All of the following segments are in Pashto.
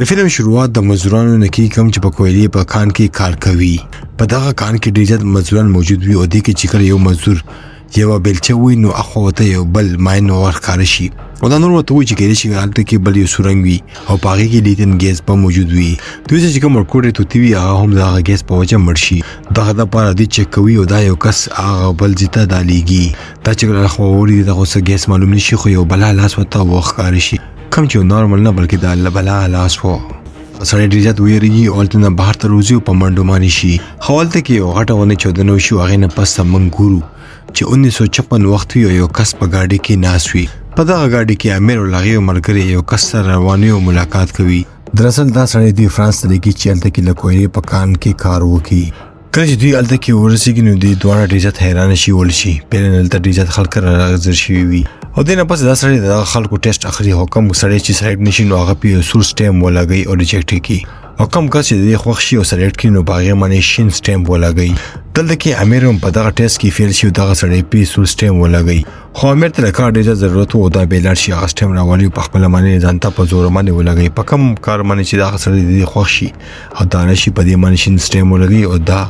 د فلم شروعات د مزدورانو نه کی کم چې په کویلی په کان کې کار کوي. په دغه کان کې ډیر زیات مزدوران موجود وي او د کې چې کله یو مزدور یو بلچه وي نو اخوته یو بل ماين ورکار شي او دا نور وته وي چې کېږي چې حالت کې بل یو سورنګ وي او پاګه کې لیتن ګیس په موجود وي. دوی چې کوم ورکوټه توتی وي هغه هم دغه ګیس په وجه مرشي. دغه د پاره دي چې کوي او دا یو کس هغه بل ځته داليږي. دا چې کله خو وړي دغه څه ګیس معلوم نشي خو یو بل لاس وته وخکار شي کم چې نورمال نه بلکې د الله بلا لاس وو. سړی ډیر زیات ویریږي او تل نه بهر ته روزي په منډو باندې شي. حوالته کې یو غټه ونه 14 شو هغه نه پس موږ ګورو چې 1956 وخت یو کس په گاډي کې ناس وي. په دغه گاډي کې امیر ولغي مرګري یو کس سره رواني او ملاقات کوي. دراصل دا سړی دی فرانس ته لګي چې الته کې لکوي په کان کې کار وکي. کله چې دوی الته کې ورسېږي نو دوی دوه ډیر زیات حیران شي ولشي. پیرن الته ډیر زیات خلک راغزر شي وي او دینه پس دا سړی د خلکو ټیسټ اخري حکم سړی چې سایډ نشي نو هغه په سور سټیم ولګي او ریجیکټ کی. حکم کس چې د خوښ شي او سلیکټ کړي نو باغې باندې شین سټیم ولګي. دلته کې امیر هم په دغه ټیسټ کې فیل شي دغه سړی په سور سټیم ولګي. خو امیر ته کار ډیر ضرورت وو دا بیلار شي هغه سټیم راولي په خپل باندې ځانته په زور باندې ولګي. په کم کار باندې چې دغه سړی د خوښ شي او دا نشي په دې باندې شین سټیم ولګي او دا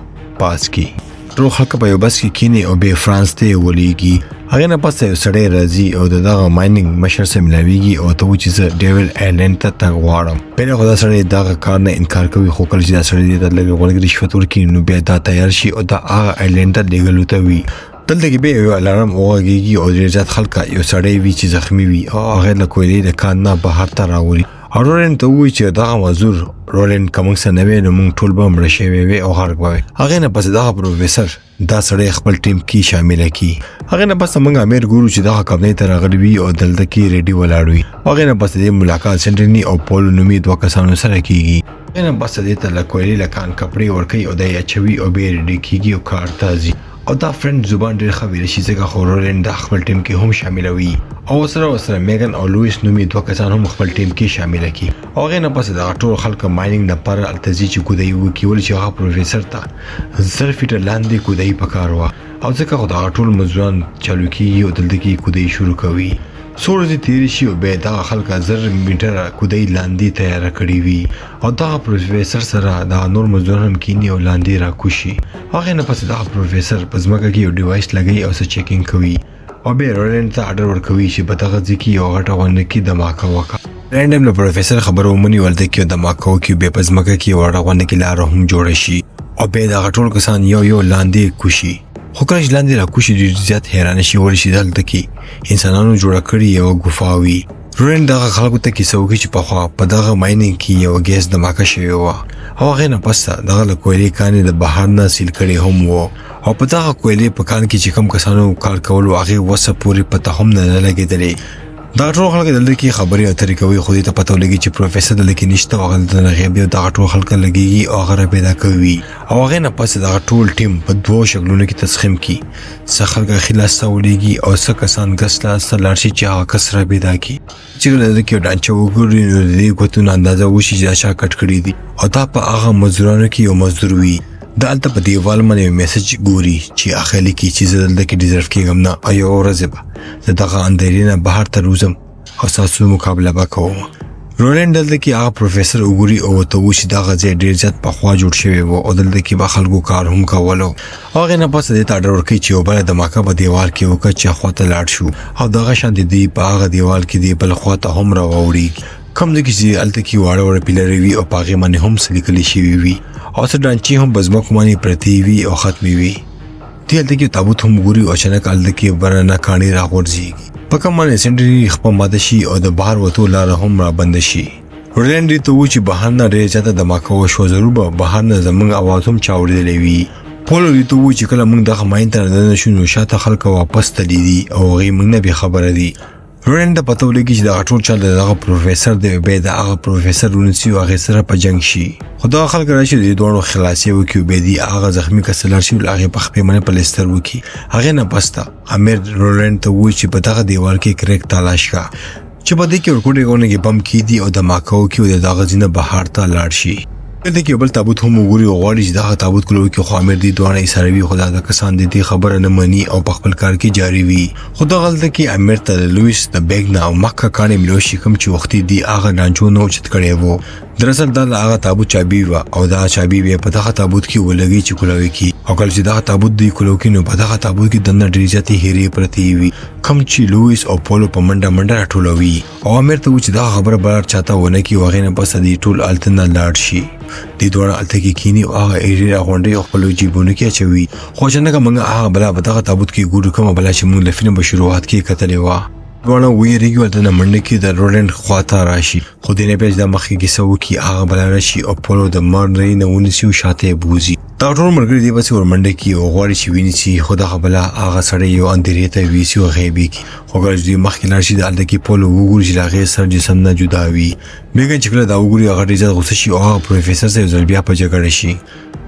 پاس کی. ټول خلک په یو بس کې کینی او به فرانس ته ولېږي. هغه نه پس یو سړی راځي او دغه مایننګ مشر سره ملاويږي او ته چې زه ډیول ایلند ته تګ غواړم. پیله خو دا سړی دغه کار نه انکار کوي خو کله چې دا سړی د لږ رشوت ورکړي نو بیا دا تیار شي او دا هغه ایلند ته لګلو ته وي. دلته کې به یو الارم اوږيږي او ډیر زیات خلک یو سړی وي چې زخمی وي او هغه له کویلې د کان نه بهر ته راوړي. اورن ته وی چې دا مزور رولن کوم څه نه وي نو موږ ټول به مړ شوي وي او هر کوي. هغه نه پس دا پروفیسور دا سړی خپل ټیم کې شامل کی. هغه نه پس موږ امیر ګورو چې دا کمپنی ته راغلی وي او دلته کې ریډي ولاړ وي. هغه نه پس د ملاقات سنټرنی او پول نومي دوه کسانو سره کیږي. هغه نه پس د ته لکویلی لکان کپڑے ورکی او د اچوي او به ریډي کیږي او کار تازي او دا فرند زبان ډیر خبره شي ځکه خو رولن د خپل ټیم کې هم شامل وي او سره میګن او لوئیس نومي دوه کسان هم خپل ټیم کې شامل کی. او هغه نه پس د ټول خلک مایننګ د پر التزی چې کودای وو کې ول چې هغه پروفیسور ته زر فیټر لاندې کودای پکار وا او ځکه خو دا ټول مزدوران چالو کیږي او دلته کې کودای شروع کوي. سور دي تیری شي او به دا خلک زر میټر کودای لاندې تیار کړی وي او دا پروفیسور سره دا نور مزدوران هم کینی او لاندې را کوشي. هغه نه پس دا پروفیسور په ځمکه کې یو ډیوایس لګي او څه چیکینګ کوي او به رولند ته اډر ورکوي چې په دغه ځکه یو غټه ونه کې دماکه وکړه. رینډم له پروفیسور خبرو منی ولته کې دماکه وکي به په ځمکه کې وړه ونه کې لار هم جوړ شي او به دا ټول کسان یو لاندې کوشي. خو کله چې لاندې را کوشي ډیر زیات حیران شي ول شي دلته کې انسانانو جوړ کړی یو غفاوي. رولند دغه خلکو ته کې سوګي چې په خوا په دغه مایننګ کې یو ګیس دماکه شوی و او هغه نه پس دغه کویلې کانې د بهر نه سیل کړي هم وو او په دغه کویلې په کان کې چې کوم کسانو کار کول هغه وسه پوری پته هم نه لګیدلې. دا ټول خلک دلته کې خبرې اترې کوي خو دې ته پته ولګي چې پروفیسور دلته کې نشته او هغه د غیب دا ټول خلک لګيږي او هغه پیدا کوي او هغه نه پس دا ټول ټیم په دوه شکلونو کې تسخیم کی. څه خلک خلاص سولېږي او څه کسان غسلا سلارشي چې هغه کسره پیدا کی چې دلته کې ډانچو وګوري نو دې کوتونه اندازه وشي چې شا کټ کړی دي او دا په هغه مزدورانو کې یو مزدور وي. دا الته په دیوال باندې میسج ګوري چې اخلي کې چې دلته کې ډیزرف کېږم نه ایو ورځ به دغه اندرینه بهر ته روزم او تاسو مقابله وکوم. رولند دلته کې هغه پروفیسور وګوري او ته وشي دا غځي ډیر ځات په خوا جوړ شوی وو او دلته کې به خلکو کار هم کولو. هغه نه پس دې ته اډر ورکړي چې وبله د ماکه په دیوال کې وکړي چې خواته لاړ شو او دغه شان دي په هغه دیوال کې دی بل خواته هم راوړي. کوم د کیږي الته کې واړه پیلر وی او پاغه باندې هم سلیکلی شي وي او څه ډانچي هم بزمک باندې پرتی وي او ختمي وي. دلته کې تابوت هم ګوري او شنه کال د کې برنه کانی راغورځي په کوم باندې سنټري خپل ماده شي او د بهر وته لار هم را بند شي. رولند ته و چې بهر نه ډېر ځاته دماکه وشو ضرور به بهر نه زمونږ आवाज هم چاوړلې وي. پولو ته و چې کله موږ دغه ماین ته نه شو شاته خلک واپس تللی دي او غي موږ نه به خبره دي. رولند پته ولګي چې دا ټول چل دغه پروفیسور دی به دا هغه پروفیسور ونسی او هغه سره په جنگ شي. خدا خلک راشي د دوه خلاصي وکي به دي هغه زخمی کسلر شي هغه په خپل منه پلستر وکي. هغه نه پستا امیر رولند ته و چې په دغه دیوال کې کریک تلاش کا چې په دې کې ورکوټي غونې کې بم کې دي او د ماکاو کې د دغه ځینه بهر ته لاړ شي. دلته کې بل تابوت هم وګوري او غواړي چې دغه تابوت کولو کې خو امیر دي دوه ایساروي خدا د کسان دي خبره نه مني او په خپل کار کې جاری وي. خدا غلطه کې امیر ته لوئیس د بیگ نه او مکه کانې ملوشي کوم چې وختي دي هغه رانجو نو چت کړي وو. دراصل دا هغه تابوت چابي و او دا چابي به په دغه تابوت کې ولګي چې کولوي کی او کله چې دغه تابوت دی کولو کې نو په دغه تابوت کې دنه ډېر زیاتې هېرې پرتی وي کوم چې لویس او پولو په منډه راټولوي او امیر ته و چې دا خبره بار چاته ونه کی وغه نه پس دی ټول التنه لاړ شي د دوه الته کې کینی او هغه ایریا غونډي او خپل جیبونه کې اچوي خو څنګه موږ هغه بلا په دغه تابوت کې ګورو کوم بلا چې موږ لفینه په شروعات کې کتلې و دوه ویریږي ولته منډه کې د رولند خواته راشي خو دینه پیج د مخې کې سو کې هغه بلا راشي او پولو د مارنې نه ونیسو شاته بوزي دا ټول مرګري دی بس ور منډه کې او غواړي چې ویني چې خدا خبلا هغه سره یو اندرې ته ویسي او غیبي کې خو ګرځي دی مخکې لارشي د الته کې پولو وګوري چې لاغه سر جسم نه جدا وي میګن چې کله دا وګوري هغه ډېر غوسه شي او پروفیسور سره ځل بیا په جګړه شي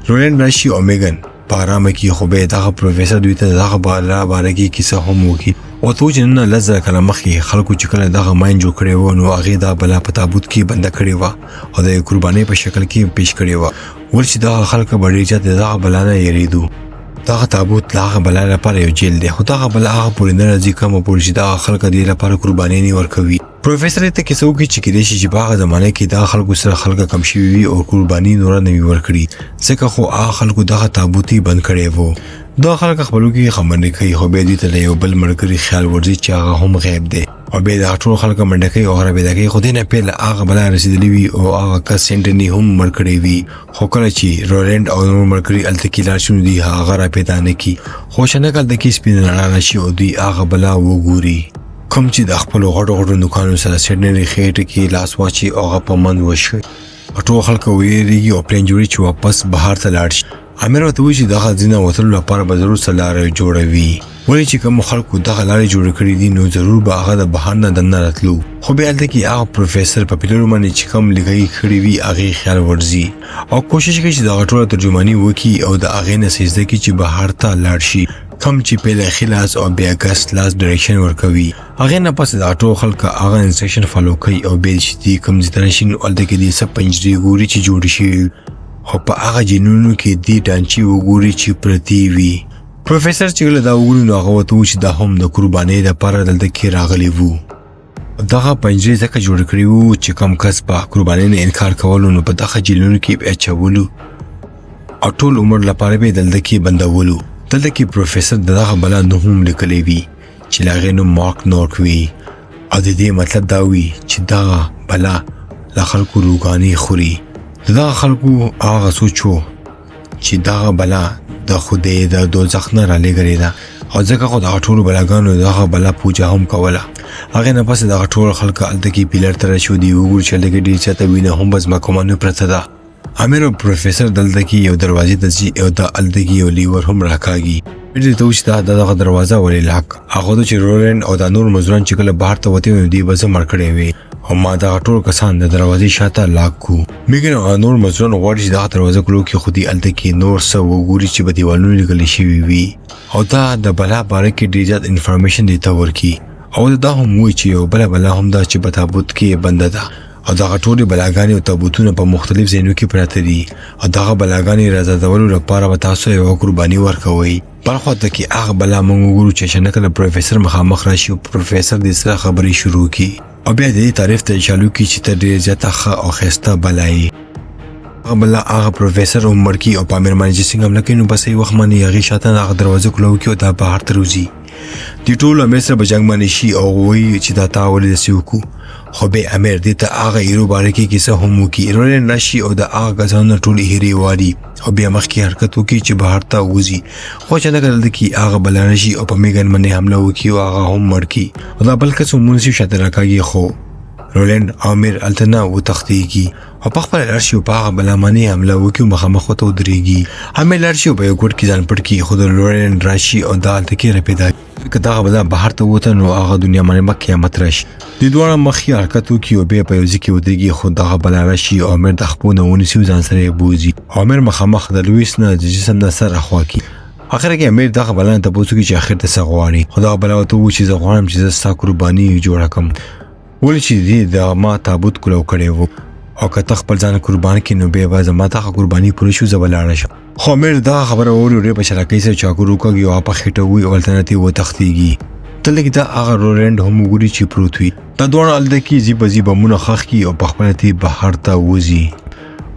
رولند راشي او میګن پارامه کې خو به دا پروفیسور دوی ته دا باره کې کیسه هم وکي او تو جنن لزر کله مخې خلکو چې کله دغه ماین جوړ کړي وو نو هغه دا بلا په تابوت کې بند کړي و او د قرباني په شکل کې پیش کړي و ورچې دا خلک بډې چې دغه بلا نه یریدو دغه تابوت لاغه بلا لپاره یو جیل دی خو دغه بلا هغه پورې نه راځي کوم پورې چې دا خلک دی لپاره قرباني نه ورکوي پروفیسور ته کیسه وکړي چې کېدې شي چې په زمانه کې دا خلکو سره خلک کم شي وي او قرباني نور نه وي ورکړي ځکه خو هغه خلکو دغه تابوتي بند کړي وو دا خلک خپلو کې خبرې کوي خو به دې ته یو بل مرګري خیال ورځي چې هغه هم غیب دی او به دا ټول خلک منډه کوي او هغه به دا کوي خو دې نه پیل هغه بلا رسیدلی وي او هغه کس سنټنی هم مرګړي وي خو کله چې رولند او نور مرګري الته کې لار شنو دي هغه را پیدا نه کی خو شنه کله د کې سپین نه شي او دی هغه بلا وګوري کوم چې د خپل غړو نوکانو سره سنټنی خېټه کې لاس واچي او هغه په من وشي ټول خلک ویریږي او پلان جوړي چې واپس بهر ته لاړ شي امیر ته وی چې دغه ځینه وتلو لپاره به ضرور سلاره جوړوي ولی چې کوم خلکو دغه لارې جوړ کړې دي نو ضرور به هغه د بهر نه دنه راتلو خو به الته کې هغه پروفیسور په پیلو باندې چې کوم لګي خړې وي هغه خیال ورزي او کوشش کوي چې دغه ټول ترجمانی وکي او د هغه نه سجده کې چې بهر ته لاړ شي کم چې په خلاص او بیا ګس لاس ډایرکشن ورکوي هغه نه پس د ټول خلک هغه انسټرکشن فالو کوي او به چې کوم ځای شین الته کې دې سب پنځري ګوري چې جوړ شي خو په هغه جنونو کې دې ډانچي وګوري چې پرتی وي پروفیسور چې له دا وګوري نو هغه ته چې دا هم د قربانۍ لپاره دلته کې راغلی وو دغه پنځري ځکه جوړ کړی وو چې کم کس په قربانۍ نه انکار کولو نو په دغه جنونو کې اچولو او ټول عمر لپاره به دلته کې بندولو دلته کې پروفیسور دغه بلا نه هم لیکلی وي چې لاغې نو مارک نورک وي او د دې مطلب دا وي چې دا بلا لا خلکو روغاني خوري دا خلکو هغه سوچو چې دا بلا د خوده د دوزخ نه را لګري دا او ځکه خو دا ټول بلاګانو دا بلا پوجا هم کوله هغه نه پس دا ټول خلک الته کې پیلر تر شو دی وګور چې لګي ډیر چاته وینه هم بس ما کومانه پرته دا امیر پروفیسور دلته کې یو دروازې د زی او د الته کې یو لیور هم راکاږي دې ته وښه دا دغه دروازه ولې لاک هغه چې رولند او د نور مزران چې کله بهر ته وته دی بس مړ کړي وي او ما دا ټول کسان د دروازې شاته لاک کو میګن نور مزران غواړي چې دا دروازه کلو کې خودي الته کې نور څه وګوري چې په دیوالونو لګل شي وي او دا د بلا باره کې ډیر زیات انفارمیشن دی تا ورکی او دا هم وایي چې یو بلا هم دا چې په تابوت کې بنده ده او دا ټول بلاګانی او تابوتونه په مختلف ځایونو کې پراته دي او دا بلاګانی راځدولو لپاره به تاسو یو قرباني ورکوي برخو ته کې هغه بلا موږ وګورو چې شنه کله پروفیسور مخامخ راشي او پروفیسور دې سره خبرې شروع کی او بیا دې تعریف ته چالو کی چې ته ډیر زیاته ښه او خسته بلای بلا هغه پروفیسور عمر کی او پامیر باندې څنګه ملکینو بسې وخت باندې هغه شاته هغه دروازه کلو کی او دا بهر تروزی دی ټول امیر سره بجنګ باندې شي او وایي چې دا تا ولې سيوکو خو به امیر دې ته هغه ایرو بارکی کیسه هم وکي رولند راشي او د هغه غزان ټول هری وادي او بیا مخکې حرکت وکي چې بهر ته وځي خو چې نه کړل کی هغه بلانه شي او په میګن باندې حمله وکي او هغه هم مړ کی او دا بلکې سمونسي شاته راکاږي خو رولند امیر التنا و تختیږي او په خپل لارشي په هغه بلامانی حمله وکي مخامخ ته ودرېږي امیر لارشي په یو ګډ کې ځان پټ کی خو د رولند راشي او دا الته کې رپیدا کدا بلا بهر ته وته نو هغه دنیا باندې قیامت راشي د دوه مخي حرکت وکي او به په یو ځکه ودرېږي خو دا بلا راشي او امیر د خپونه ونیسي ځان سره بوزي امیر مخامخ د لویس نه د جسم د سر اخوا کی اخر کې امیر دغه بلان ته پوښتنه چې اخر ته سغواري خدا بلا ته و چې زغوارم چې زستا قرباني جوړه کم ولې چې دې د ما تابوت کولو کړي وو او که خپل ځان قربان کړي نو به وازه ما ته قرباني پوره شو زبلاړه شو خو امیر دا خبره وره په شراکې سره چاکو کوي او په خټه وي ولتنتی و تختیږي تلګ دا هغه رولند هم ګوري چې پروت وي دا دواړه هلته کې ځي په ځي بمونه ښخ کړي او په خپله تې بهر ته وځي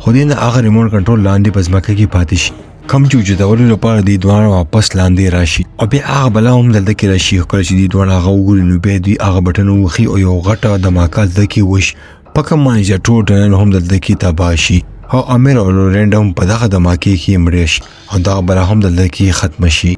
خو دې نه هغه ریموټ کنټرول لاندې په ځمکه کې پاتې شي کم چې وجودولو لپاره دې دواړه واپس لاندې راشي او بیا هغه بلا هم دلته کې راشي کله چې دې دواړه هغه وګوري نو بیا دوی هغه بټن ووهي او یو غټه دماکه دلته کې وشي په کوم باندې چې ټول ټنل هم دلته کې تباه شي او امیر او لورینډ هم په دغه دماکې کې مړه شي او دغه بلا هم دلته کې ختم شي